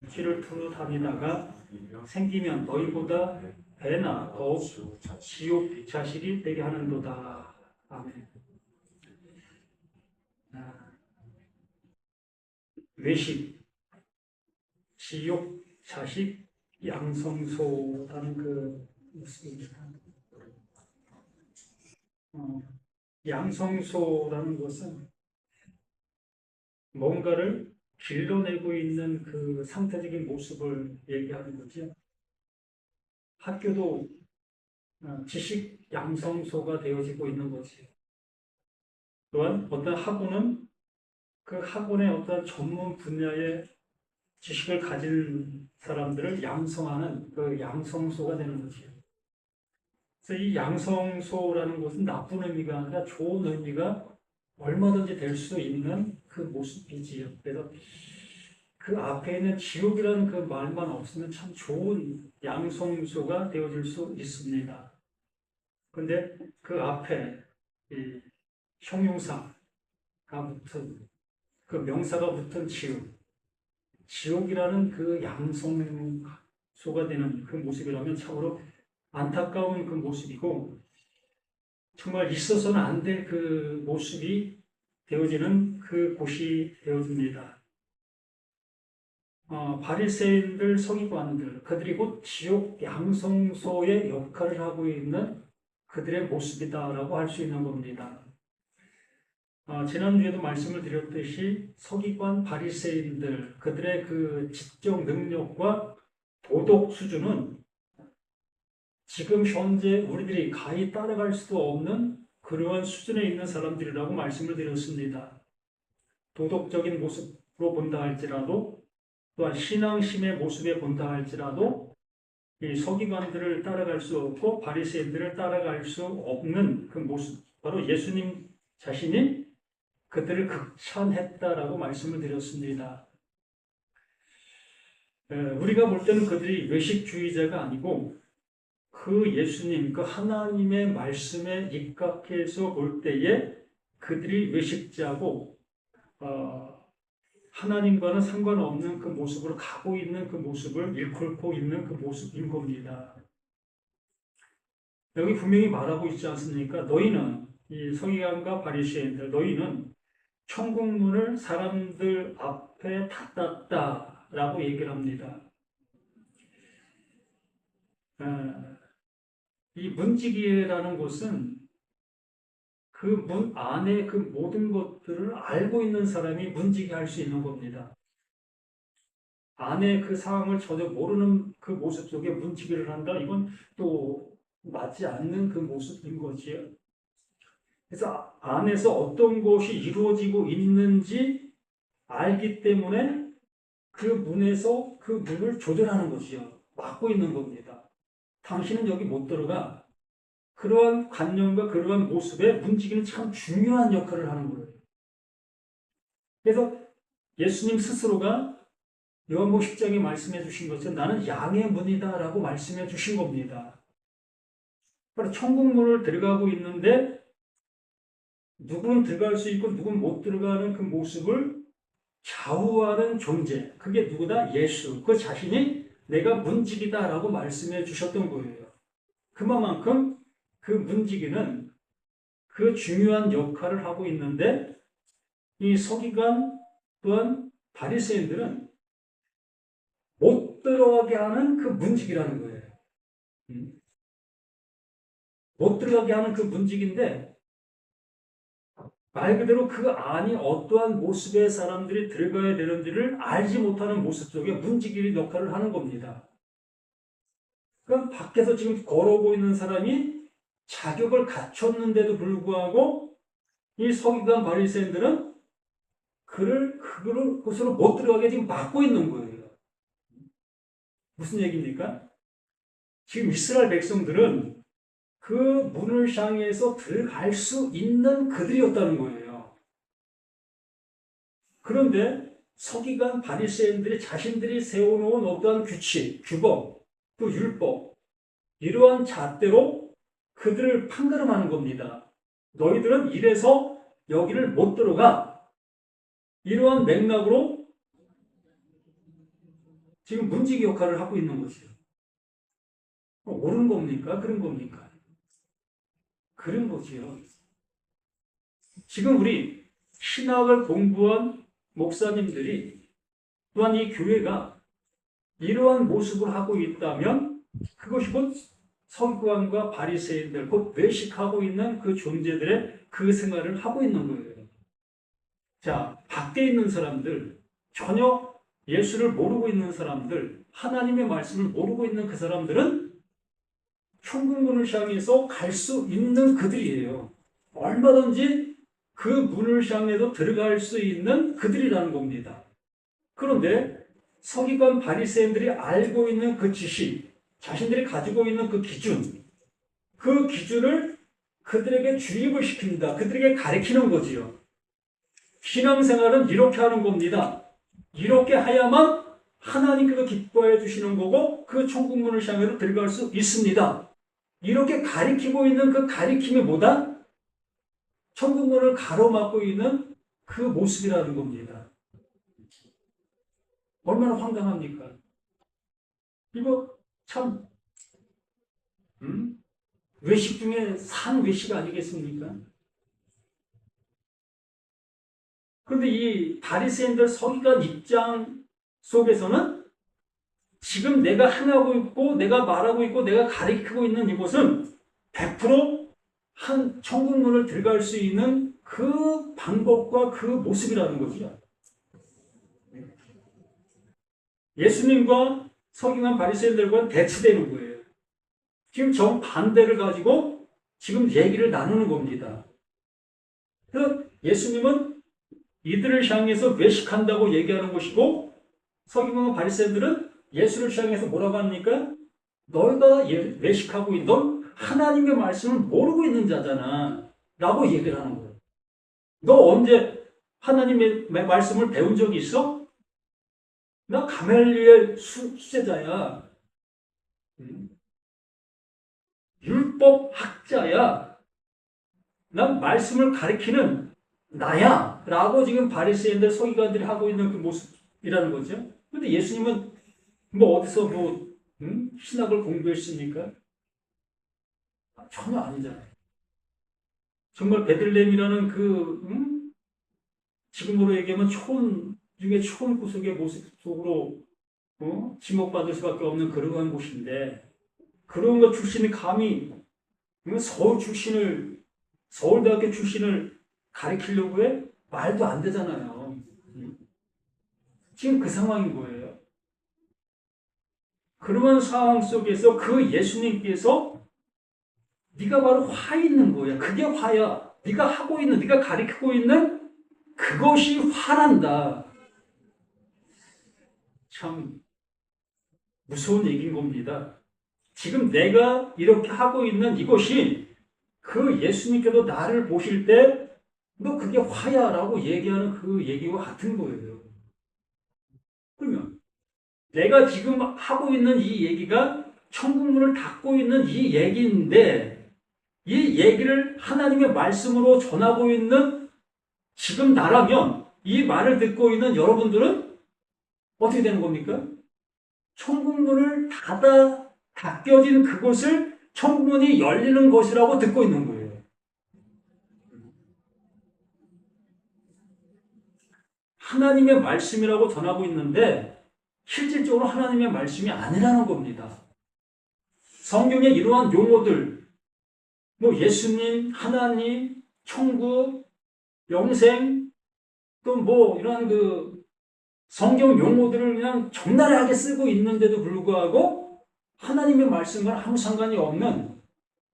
길을 두루 다니다가 생기면 너희보다 배나 더욱 지옥 자식이 되게 하는도다. 아멘. 외식, 지옥 자식, 양성소라는 그 모습입니다. 양성소라는 것은 뭔가를 길러내고 있는 그 상태적인 모습을 얘기하는 거죠. 학교도 지식 양성소가 되어지고 있는 거지. 또한 어떤 학원은 그 학원의 어떤 전문 분야의 지식을 가진 사람들을 양성하는 그 양성소가 되는 거지. 그래서 이 양성소라는 것은 나쁜 의미가 아니라 좋은 의미가 얼마든지 될 수 있는 그 모습이지요. 그래서 그 앞에 있는 지옥이라는 그 말만 없으면 참 좋은 양성소가 되어질 수 있습니다. 그런데 그 앞에 이 형용사가 붙은 그 명사가 붙은 지옥이라는 그 양성소가 되는 그 모습이라면 참으로 안타까운 그 모습이고 정말 있어서는 안 될 그 모습이 되어지는 그 곳이 되어집니다. 바리새인들, 서기관들, 그들이 곧 지옥 양성소의 역할을 하고 있는 그들의 모습이다라고 할 수 있는 겁니다. 지난주에도 말씀을 드렸듯이 서기관 바리새인들, 그들의 그 지적 능력과 도덕 수준은 지금 현재 우리들이 가히 따라갈 수도 없는 그러한 수준에 있는 사람들이라고 말씀을 드렸습니다. 도덕적인 모습으로 본다 할지라도 또한 신앙심의 모습에 본다 할지라도 이 서기관들을 따라갈 수 없고 바리새인들을 따라갈 수 없는 그 모습, 바로 예수님 자신이 그들을 극찬했다라고 말씀을 드렸습니다. 우리가 볼 때는 그들이 외식주의자가 아니고 그 예수님, 그 하나님의 말씀에 입각해서 볼 때에 그들이 외식자고 하나님과는 상관없는 그 모습으로 가고 있는 그 모습을 일컬고 있는 그 모습인 겁니다. 여기 분명히 말하고 있지 않습니까? 너희는 이 서기관과 바리새인들, 너희는 천국문을 사람들 앞에 닫았다라고 얘기를 합니다. 이 문지기라는 것은 그 문 안에 그 모든 것들을 알고 있는 사람이 문지기할 수 있는 겁니다. 안에 그 상황을 전혀 모르는 그 모습 속에 문지기를 한다? 이건 또 맞지 않는 그 모습인 거지요. 그래서 안에서 어떤 것이 이루어지고 있는지 알기 때문에 그 문에서 그 문을 조절하는 것이요. 막고 있는 겁니다. 당신은 여기 못 들어가. 그러한 관념과 그러한 모습에 문지기는 참 중요한 역할을 하는 거예요. 그래서 예수님 스스로가 요한복음 10장에 말씀해 주신 것은 나는 양의 문이다라고 말씀해 주신 겁니다. 바로 천국문을 들어가고 있는데 누구는 들어갈 수 있고 누구는 못 들어가는 그 모습을 좌우하는 존재. 그게 누구다? 예수. 그 자신이 내가 문지기다라고 말씀해 주셨던 거예요. 그만큼 그 문지기는 그 중요한 역할을 하고 있는데 이 서기관 또한 바리새인들은 못 들어가게 하는 그 문지기라는 거예요. 못 들어가게 하는 그 문지기인데 말 그대로 그 안이 어떠한 모습의 사람들이 들어가야 되는지를 알지 못하는 모습 속에 문지기 역할을 하는 겁니다. 그럼 밖에서 지금 걸어오고 있는 사람이 자격을 갖췄는데도 불구하고 이 서기관 바리새인들은 그것으로 못 들어가게 지금 막고 있는 거예요. 무슨 얘기입니까? 지금 이스라엘 백성들은 그 문을 향해서 들어갈 수 있는 그들이었다는 거예요. 그런데 서기관 바리새인들이 자신들이 세워놓은 어떠한 규칙, 규범, 또 율법 이러한 잣대로 그들을 판가름하는 겁니다. 너희들은 이래서 여기를 못 들어가. 이러한 맥락으로 지금 문지기 역할을 하고 있는 거죠. 옳은 겁니까? 그런 겁니까? 그런 거지요. 지금 우리 신학을 공부한 목사님들이 또한 이 교회가 이러한 모습을 하고 있다면 그것이 곧 서기관과 바리새인들, 곧 외식하고 있는 그 존재들의 그 생활을 하고 있는 거예요. 자, 밖에 있는 사람들, 전혀 예수를 모르고 있는 사람들, 하나님의 말씀을 모르고 있는 그 사람들은 천국문을 향해서 갈 수 있는 그들이에요. 얼마든지 그 문을 향해서 들어갈 수 있는 그들이라는 겁니다. 그런데 서기관 바리새인들이 알고 있는 그 지식, 자신들이 가지고 있는 그 기준을 그들에게 주입을 시킵니다. 그들에게 가르치는 거지요. 신앙생활은 이렇게 하는 겁니다. 이렇게 해야만 하나님께서 기뻐해 주시는 거고 그 천국문을 향해서 들어갈 수 있습니다. 이렇게 가리키고 있는 그 가리킴이 뭐다? 천국문을 가로막고 있는 그 모습이라는 겁니다. 얼마나 황당합니까? 이거 참 외식 중에 산 외식 아니겠습니까? 그런데 이 바리새인들 서기관 입장 속에서는 지금 내가 행하고 있고 내가 말하고 있고 내가 가리키고 있는 이곳은 100%한 천국문을 들어갈 수 있는 그 방법과 그 모습이라는 거죠. 예수님과 서기관 바리새인들과는 대치되는 거예요. 지금 정반대를 가지고 지금 얘기를 나누는 겁니다. 그래서 예수님은 이들을 향해서 외식한다고 얘기하는 것이고 서기관과 바리새인들은 예수를 향해서 뭐라고 합니까? 너희가 외식하고 있는 넌 하나님의 말씀을 모르고 있는 자잖아 라고 얘기를 하는 거예요. 너 언제 하나님의 말씀을 배운 적이 있어? 나 가멜리엘 수제자야. 율법 학자야. 난 말씀을 가르치는 나야. 라고 지금 바리새인들 서기관들이 하고 있는 그 모습이라는 거죠. 그런데 예수님은 뭐 어디서 신학을 공부했습니까? 전혀 아니잖아요. 정말 베들레헴이라는 지금으로 얘기하면 초원 중에 초원 구석의 모습 속으로 지목받을 수밖에 없는 그러한 곳인데 그런 것 출신이 감히 서울대학교 출신을 가리키려고 해? 말도 안 되잖아요. 지금 그 상황인 거예요. 그런 상황 속에서 그 예수님께서 네가 바로 화 있는 거야. 그게 화야. 네가 하고 있는, 네가 가리키고 있는 그것이 화란다. 참 무서운 얘기인 겁니다. 지금 내가 이렇게 하고 있는 이것이 그 예수님께서 나를 보실 때 너 그게 화야 라고 얘기하는 그 얘기와 같은 거예요. 그러면 내가 지금 하고 있는 이 얘기가 천국문을 닫고 있는 이 얘기인데 이 얘기를 하나님의 말씀으로 전하고 있는 지금 나라면 이 말을 듣고 있는 여러분들은 어떻게 되는 겁니까? 천국문을 닫혀진 그곳을 천국문이 열리는 것이라고 듣고 있는 거예요. 하나님의 말씀이라고 전하고 있는데 실질적으로 하나님의 말씀이 아니라는 겁니다. 성경에 이러한 용어들, 뭐 예수님, 하나님, 천국, 영생, 또 뭐 이런 그 성경 용어들을 그냥 적나라하게 쓰고 있는데도 불구하고 하나님의 말씀과 아무 상관이 없는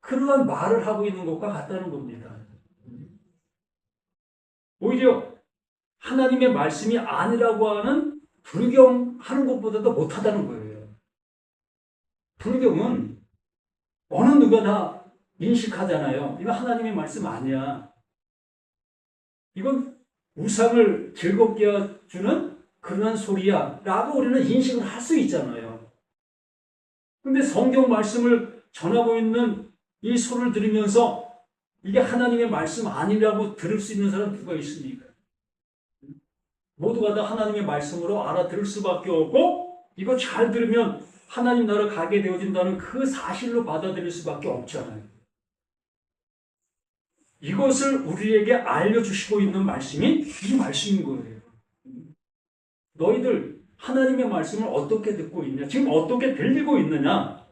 그러한 말을 하고 있는 것과 같다는 겁니다. 오히려 하나님의 말씀이 아니라고 하는 불경하는 것보다도 못하다는 거예요. 불경은 어느 누가 다 인식하잖아요. 이거 하나님의 말씀 아니야. 이건 우상을 즐겁게 해주는 그런 소리야 라고 우리는 인식을 할 수 있잖아요. 근데 성경 말씀을 전하고 있는 이 소리를 들으면서 이게 하나님의 말씀 아니라고 들을 수 있는 사람 누가 있습니까? 모두가 다 하나님의 말씀으로 알아들을 수밖에 없고 이거 잘 들으면 하나님 나라 가게 되어진다는 그 사실로 받아들일 수밖에 없잖아요. 이것을 우리에게 알려주시고 있는 말씀이 이 말씀인 거예요. 너희들 하나님의 말씀을 어떻게 듣고 있냐? 지금 어떻게 들리고 있느냐?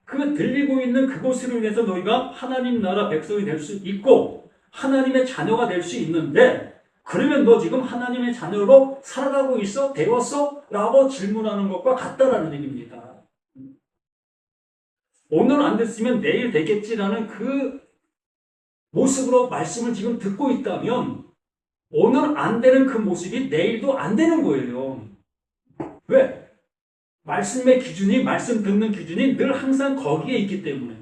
그 들리고 있는 그것으로 인해서 너희가 하나님 나라 백성이 될 수 있고 하나님의 자녀가 될 수 있는데 그러면 너 지금 하나님의 자녀로 살아가고 있어? 되었어? 라고 질문하는 것과 같다라는 얘기입니다. 오늘 안 됐으면 내일 되겠지라는 그 모습으로 말씀을 지금 듣고 있다면 오늘 안 되는 그 모습이 내일도 안 되는 거예요. 왜? 말씀의 기준이, 말씀 듣는 기준이 늘 항상 거기에 있기 때문에.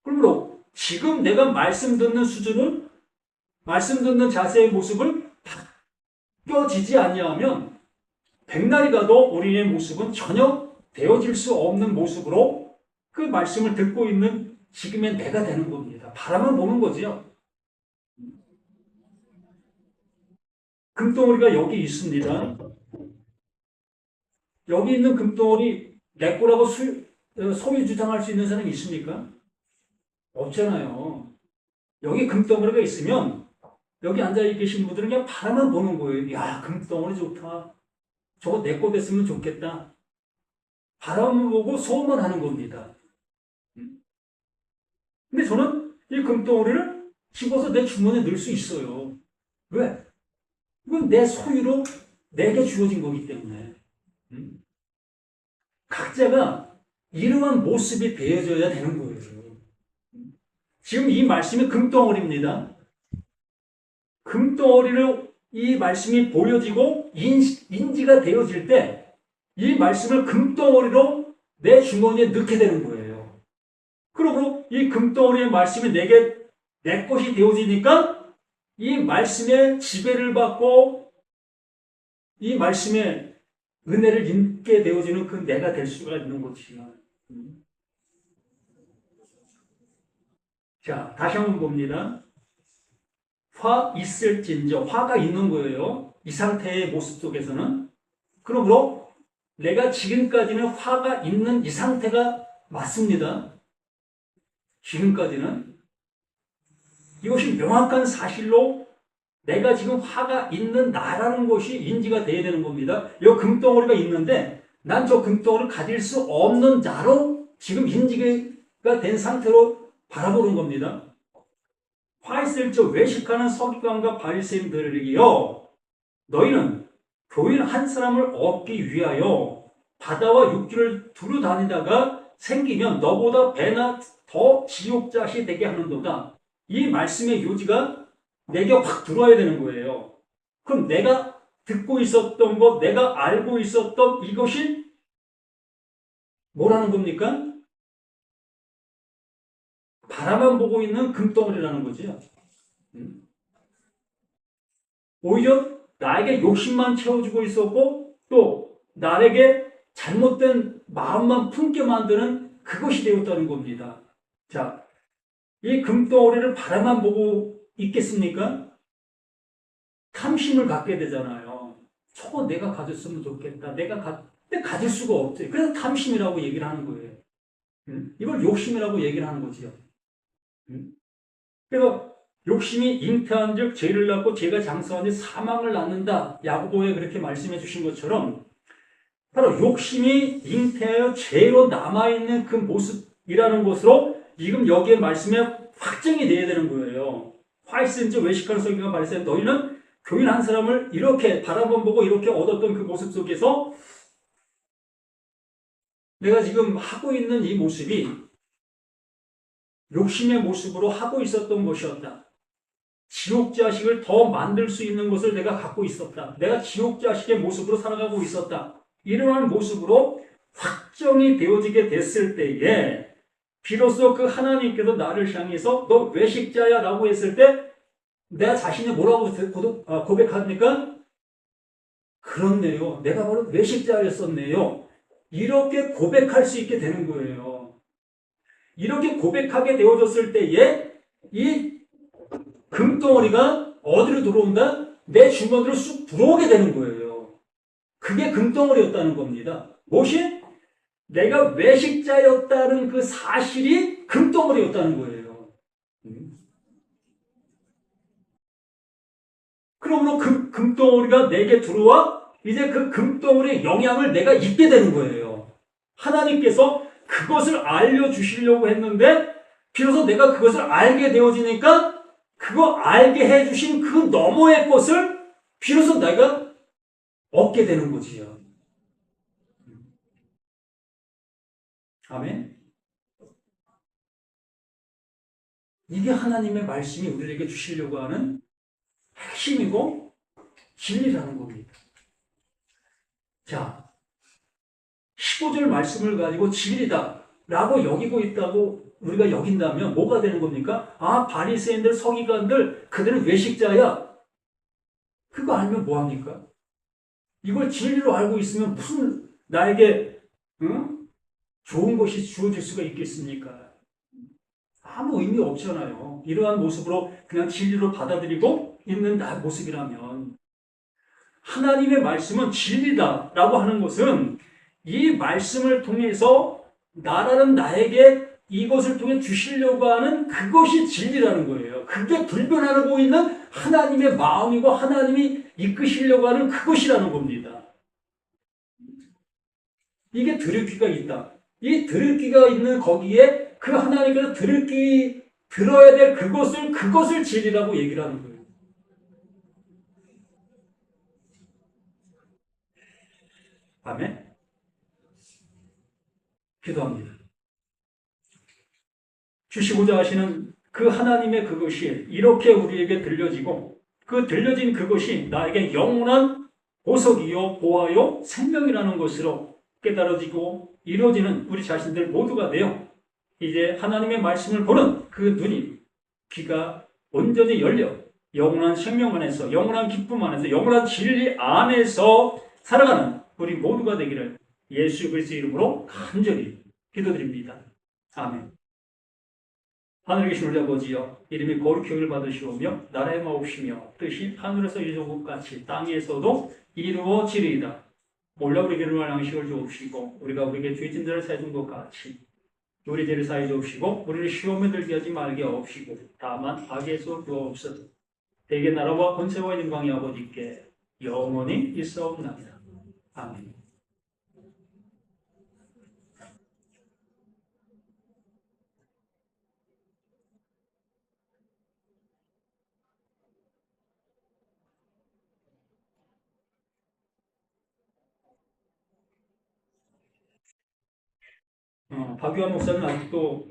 그러므로 지금 내가 말씀 듣는 수준은, 말씀 듣는 자세의 모습을 바뀌어지지 아니하면 백날이 가도 우리의 모습은 전혀 되어질 수 없는 모습으로 그 말씀을 듣고 있는 지금의 내가 되는 겁니다. 바라만 보는 거지요. 금덩어리가 여기 있습니다. 여기 있는 금덩어리 내 거라고 소유 주장할 수 있는 사람이 있습니까? 없잖아요. 여기 금덩어리가 있으면 여기 앉아 계신 분들은 그냥 바라만 보는 거예요. 야, 금덩어리 좋다. 저거 내 거 됐으면 좋겠다. 바라만 보고 소원만 하는 겁니다. 근데 저는 이 금덩어리를 집어서 내 주머니에 넣을 수 있어요. 왜? 이건 내 소유로 내게 주어진 거기 때문에. 각자가 이러한 모습이 되어져야 되는 거예요. 지금 이 말씀이 금덩어리입니다. 금덩어리로 이 말씀이 보여지고 인지가 되어질 때 이 말씀을 금덩어리로 내 주머니에 넣게 되는 거예요. 그러므로 이 금덩어리의 말씀이 내게 내 것이 되어지니까 이 말씀의 지배를 받고 이 말씀의 은혜를 입게 되어지는 그 내가 될 수가 있는 것이야. 자, 다시 한번 봅니다. 화 있을진저, 화가 있는 거예요. 이 상태의 모습 속에서는. 그러므로 내가 지금까지는 화가 있는 이 상태가 맞습니다. 지금까지는. 이것이 명확한 사실로 내가 지금 화가 있는 나라는 것이 인지가 돼야 되는 겁니다. 여기 금덩어리가 있는데 난 저 금덩어리를 가질 수 없는 자로 지금 인지가 된 상태로 바라보는 겁니다. 화 있을 저 외식하는 서기관과 바리새인들이여, 너희는 교인 한 사람을 얻기 위하여 바다와 육지를 두루 다니다가 생기면 너보다 배나 더 지옥자시 되게 하는도다. 이 말씀의 요지가 내게 확 들어와야 되는 거예요. 그럼 내가 듣고 있었던 것, 내가 알고 있었던 이것이 뭐라는 겁니까? 바라만 보고 있는 금덩어리라는 거죠. 오히려 나에게 욕심만 채워주고 있었고 또 나에게 잘못된 마음만 품게 만드는 그것이 되었다는 겁니다. 자, 이 금덩어리를 바라만 보고 있겠습니까? 탐심을 갖게 되잖아요. 저거 내가 가졌으면 좋겠다. 근데 가질 수가 없지. 그래서 탐심이라고 얘기를 하는 거예요. 이걸 욕심이라고 얘기를 하는 거지요. 그래서 욕심이 잉태한 즉 죄를 낳고 죄가 장성하니 사망을 낳는다. 야고보에 그렇게 말씀해 주신 것처럼 바로 욕심이 잉태하여 죄로 남아있는 그 모습이라는 것으로 지금 여기에 말씀에 확정이 돼야 되는 거예요. 화 있은 즉 외식하는 서기관과 바리새인, 너희는 교인 한 사람을 이렇게 바라만 보고 이렇게 얻었던 그 모습 속에서 내가 지금 하고 있는 이 모습이 욕심의 모습으로 하고 있었던 것이었다. 지옥자식을 더 만들 수 있는 것을 내가 갖고 있었다. 내가 지옥자식의 모습으로 살아가고 있었다. 이러한 모습으로 확정이 되어지게 됐을 때에 비로소 그 하나님께서 나를 향해서 너 외식자야 라고 했을 때 내가 자신이 뭐라고 고백합니까? 그렇네요. 내가 바로 외식자였었네요. 이렇게 고백할 수 있게 되는 거예요. 이렇게 고백하게 되어졌을 때에 이 금덩어리가 어디로 들어온다? 내 주머니로 쑥 들어오게 되는 거예요. 그게 금덩어리였다는 겁니다. 무엇이? 내가 외식자였다는 그 사실이 금덩어리였다는 거예요. 그러므로 그 금덩어리가 내게 들어와 이제 그 금덩어리의 영향을 내가 입게 되는 거예요. 하나님께서 그것을 알려주시려고 했는데 비로소 내가 그것을 알게 되어지니까 그거 알게 해주신 그 너머의 것을 비로소 내가 얻게 되는 거지요. 아멘. 이게 하나님의 말씀이 우리에게 주시려고 하는 핵심이고 진리라는 겁니다. 자, 15절 말씀을 가지고 진리다 라고 여기고 있다고 우리가 여긴다면 뭐가 되는 겁니까? 아, 바리새인들, 서기관들, 그들은 외식자야. 그거 알면 뭐합니까? 이걸 진리로 알고 있으면 무슨 나에게 좋은 것이 주어질 수가 있겠습니까? 아무 의미 없잖아요. 이러한 모습으로 그냥 진리로 받아들이고 있는 나 모습이라면 하나님의 말씀은 진리다라고 하는 것은 이 말씀을 통해서 나라는 나에게 이것을 통해 주시려고 하는 그것이 진리라는 거예요. 그게 불변하고 있는 하나님의 마음이고 하나님이 이끄시려고 하는 그것이라는 겁니다. 이게 들을 귀가 있다. 이 들을 귀가 있는 거기에 그 하나님께서 들어야 될 그것을 진리라고 얘기를 하는 거예요. 아멘. 기도합니다. 주시고자 하시는 그 하나님의 그것이 이렇게 우리에게 들려지고 그 들려진 그것이 나에게 영원한 보석이요 보화요 생명이라는 것으로 깨달아지고 이루어지는 우리 자신들 모두가 되어 이제 하나님의 말씀을 보는 그 눈이 귀가 온전히 열려 영원한 생명 안에서 영원한 기쁨 안에서 영원한 진리 안에서 살아가는 우리 모두가 되기를 예수 그리스도의 이름으로 간절히 기도드립니다. 아멘. 하늘에 계신 우리 아버지여, 이름이 거룩히 여김을 받으시오며 나라의 마옵시며 뜻이 하늘에서 이루어진 것 같이 땅에서도 이루어지리이다. 몰라 우리에게 일용할 양식을 주옵시고 우리가 우리에게 죄진 자를 사해준 것 같이 우리 죄를 사해 주옵시고 우리를 시험에 들게 하지 말게 하옵시고 다만 악에서 구하옵소서. 대개 나라와 권세와 영광이 아버지께 영원히 있사옵나이다. 아멘. 박유한 목사는 아직도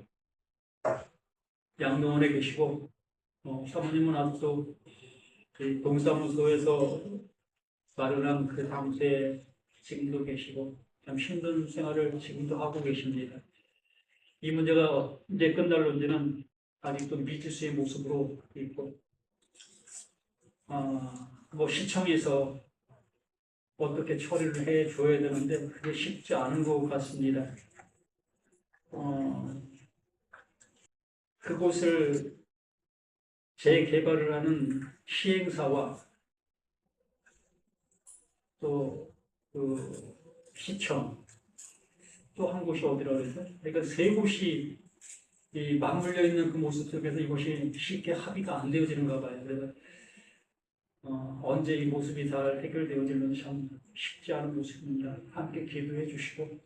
양동원에 계시고 사모님은 아직도 동사무소에서 마련한 그 사무소에 지금도 계시고 참 힘든 생활을 지금도 하고 계십니다. 이 문제가 이제 끝날런지는 아직도 미지수의 모습으로 있고 시청에서 어떻게 처리를 해줘야 되는데 그게 쉽지 않은 것 같습니다. 그곳을 재개발을 하는 시행사와 또 그 시청 또 한 곳이 어디라 그랬죠? 그러니까 세 곳이 맞물려 있는 그 모습 속에서 이것이 쉽게 합의가 안 되어지는가 봐요. 그래서 언제 이 모습이 잘 해결되어질는지 참 쉽지 않은 모습입니다. 함께 기도해 주시고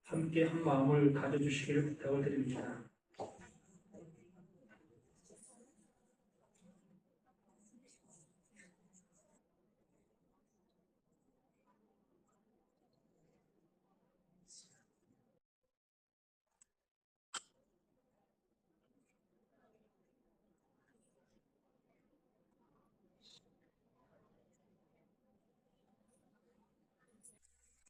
함께 한 마음을 가져주시기를 부탁을 드립니다.